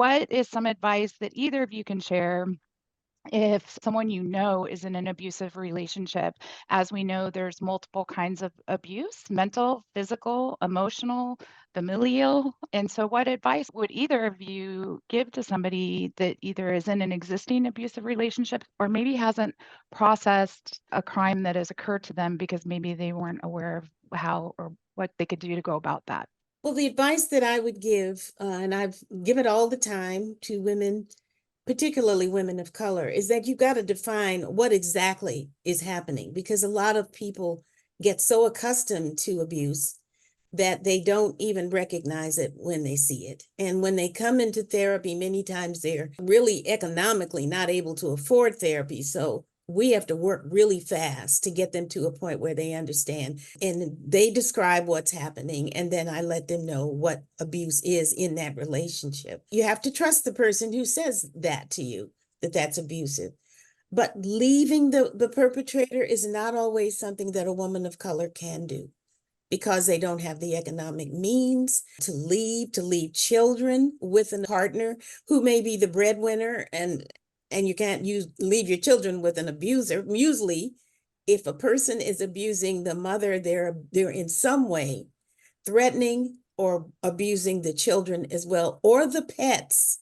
what is some advice that either of you can share if someone you know is in an abusive relationship? As we know, there's multiple kinds of abuse: mental, physical, emotional, familial. And so, what advice would either of you give to somebody that either is in an existing abusive relationship or maybe hasn't processed a crime that has occurred to them because maybe they weren't aware of how or what they could do to go about that? Well, the advice that I would give, and I've given all the time to women, particularly women of color, is that you got to define what exactly is happening, because a lot of people get so accustomed to abuse that they don't even recognize it when they see it. And when they come into therapy, many times they're really economically not able to afford therapy. So we have to work really fast to get them to a point where they understand. And they describe what's happening, and then I let them know what abuse is in that relationship. You have to trust the person who says that to you, that that's abusive. But leaving the perpetrator is not always something that a woman of color can do, because they don't have the economic means to leave children with a partner who may be the breadwinner, and you can't leave your children with an abuser. Usually, if a person is abusing the mother, they're in some way threatening or abusing the children as well, or the pets.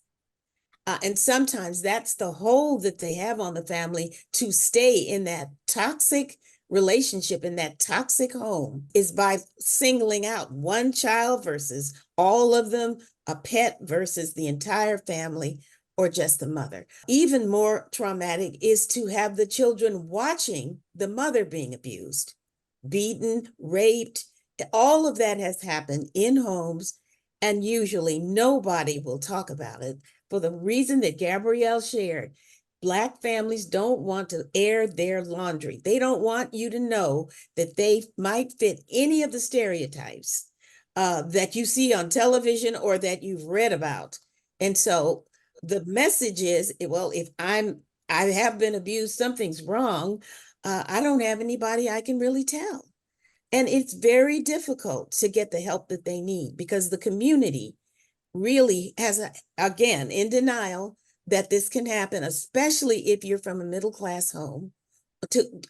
And sometimes that's the hold that they have on the family to stay in that toxic relationship, in that toxic home, is by singling out one child versus all of them, a pet versus the entire family, or just the mother. Even more traumatic is to have the children watching the mother being abused, beaten, raped. All of that has happened in homes, and usually nobody will talk about it for the reason that Gabrielle shared. Black families don't want to air their laundry. They don't want you to know that they might fit any of the stereotypes that you see on television or that you've read about. And so the message is, well, if I have been abused, something's wrong. I don't have anybody I can really tell. And it's very difficult to get the help that they need, because the community really has, again, in denial that this can happen, especially if you're from a middle class home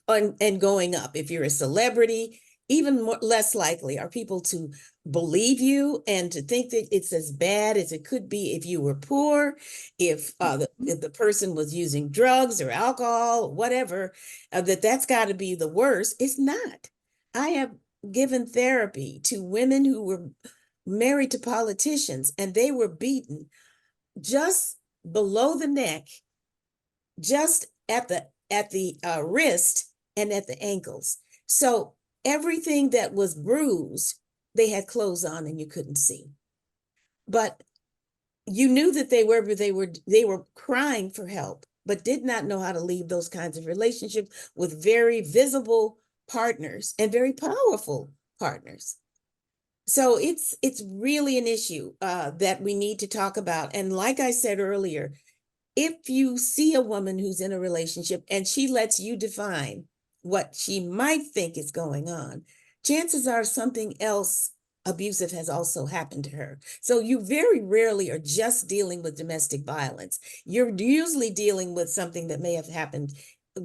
and going up. If you're a celebrity, even less likely are people to believe you and to think that it's as bad as it could be if you were poor, if the person was using drugs or alcohol, whatever, that's got to be the worst. It's not. I have given therapy to women who were married to politicians, and they were beaten just below the neck, just at the wrist and at the ankles. So everything that was bruised, they had clothes on and you couldn't see. But you knew that they were crying for help, but did not know how to leave those kinds of relationships with very visible partners and very powerful partners. So it's really an issue that we need to talk about. And like I said earlier, if you see a woman who's in a relationship and she lets you define what she might think is going on, chances are something else abusive has also happened to her. So you very rarely are just dealing with domestic violence. You're usually dealing with something that may have happened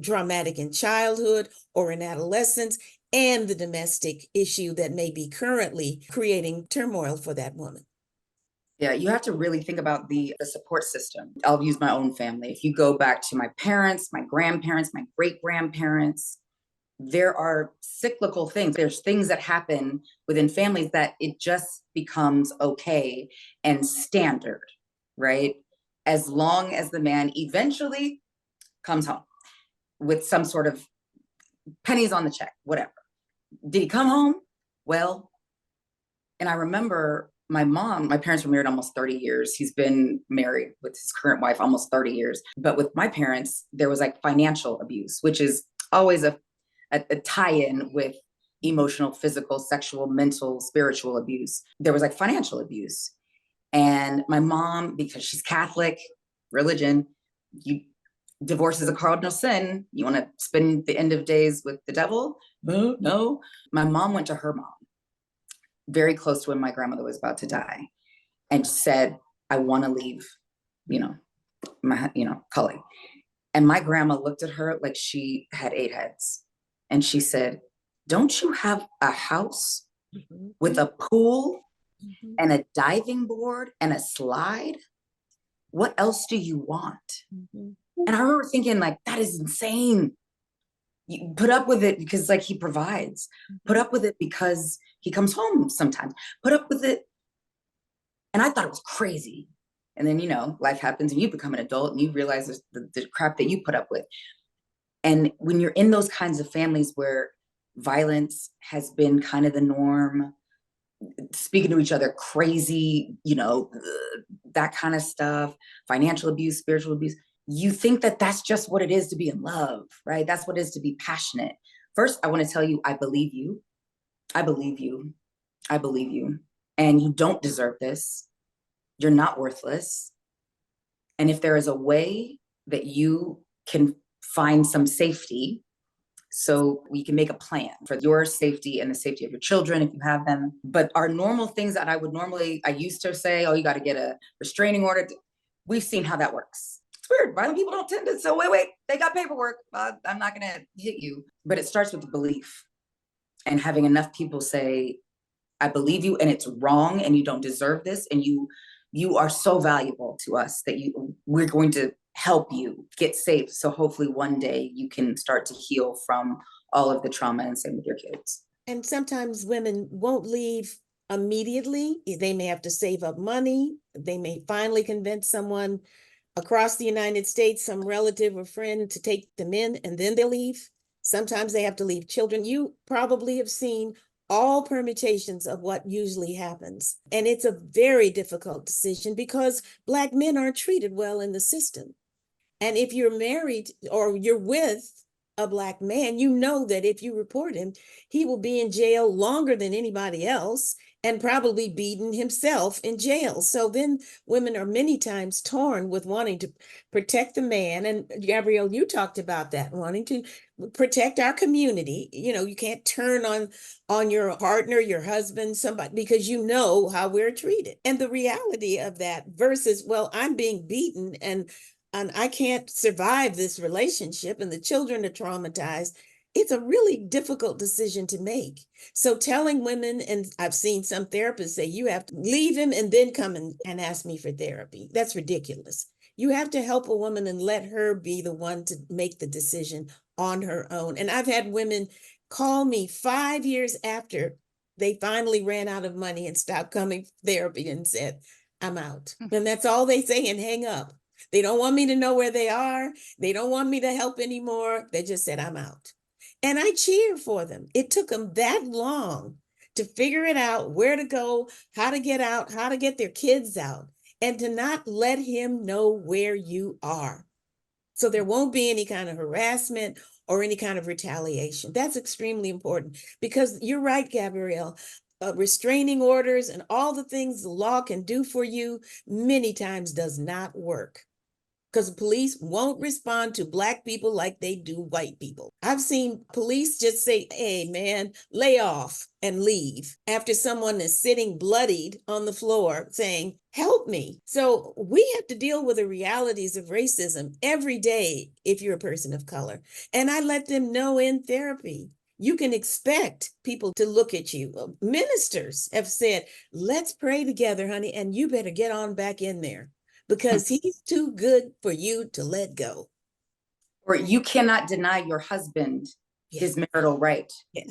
traumatic in childhood or in adolescence, and the domestic issue that may be currently creating turmoil for that woman. Yeah, you have to really think about the support system. I'll use my own family. If you go back to my parents, my grandparents, my great grandparents, there are cyclical things. There's things that happen within families that it just becomes okay and standard, right? As long as the man eventually comes home with some sort of pennies on the check, whatever. Did he come home? Well, and I remember my parents were married almost 30 years. He's been married with his current wife almost 30 years. But with my parents, there was like financial abuse, which is always a tie-in with emotional, physical, sexual, mental, spiritual abuse. There was like financial abuse. And my mom, because she's Catholic, religion, divorce is a cardinal sin. You want to spend the end of days with the devil? No. My mom went to her mom, very close to when my grandmother was about to die, and said, I want to leave culling. And my grandma looked at her like she had 8 heads. And she said, don't you have a house with a pool and a diving board and a slide? What else do you want? And I remember thinking, like, that is insane. You put up with it because, like, he provides. Put up with it because he comes home sometimes. Put up with it. And I thought it was crazy. And then, life happens and you become an adult and you realize the crap that you put up with. And when you're in those kinds of families where violence has been kind of the norm, speaking to each other crazy, that kind of stuff, financial abuse, spiritual abuse, you think that that's just what it is to be in love, right? That's what it is to be passionate. First, I want to tell you, I believe you. I believe you. I believe you. And you don't deserve this. You're not worthless. And if there is a way that you can find some safety, so we can make a plan for your safety and the safety of your children if you have them. But our normal things that I used to say, oh, you got to get a restraining order. We've seen how that works. It's weird. Violent people don't tend to, so wait, they got paperwork. I'm not going to hit you. But it starts with the belief and having enough people say, I believe you and it's wrong and you don't deserve this. And you are so valuable to us that we're going to help you get safe. So hopefully one day you can start to heal from all of the trauma, and same with your kids. And sometimes women won't leave immediately. They may have to save up money. They may finally convince someone across the United States, some relative or friend, to take them in, and then they'll leave. Sometimes they have to leave children. You probably have seen all permutations of what usually happens. And it's a very difficult decision because Black men aren't treated well in the system. And if you're married or you're with a Black man, you know that if you report him, he will be in jail longer than anybody else and probably beaten himself in jail. So then women are many times torn with wanting to protect the man. And Gabrielle, you talked about that, wanting to protect our community. You can't turn on your partner, your husband, somebody, because you know how we're treated. And the reality of that versus, well, I'm being beaten and I can't survive this relationship and the children are traumatized. It's a really difficult decision to make. So telling women, and I've seen some therapists say, you have to leave him and then come and ask me for therapy. That's ridiculous. You have to help a woman and let her be the one to make the decision on her own. And I've had women call me 5 years after they finally ran out of money and stopped coming for therapy and said, I'm out. And that's all they say and hang up. They don't want me to know where they are. They don't want me to help anymore. They just said, I'm out. And I cheer for them. It took them that long to figure it out, where to go, how to get out, how to get their kids out, and to not let him know where you are. So there won't be any kind of harassment or any kind of retaliation. That's extremely important because you're right, Gabrielle. Restraining orders and all the things the law can do for you many times does not work, because the police won't respond to Black people like they do white people. I've seen police just say, hey, man, lay off and leave after someone is sitting bloodied on the floor saying, help me. So we have to deal with the realities of racism every day if you're a person of color. And I let them know in therapy. You can expect people to look at you. Ministers have said, let's pray together, honey, and you better get on back in there, because he's too good for you to let go. Or you cannot deny your husband his marital right. Yeah.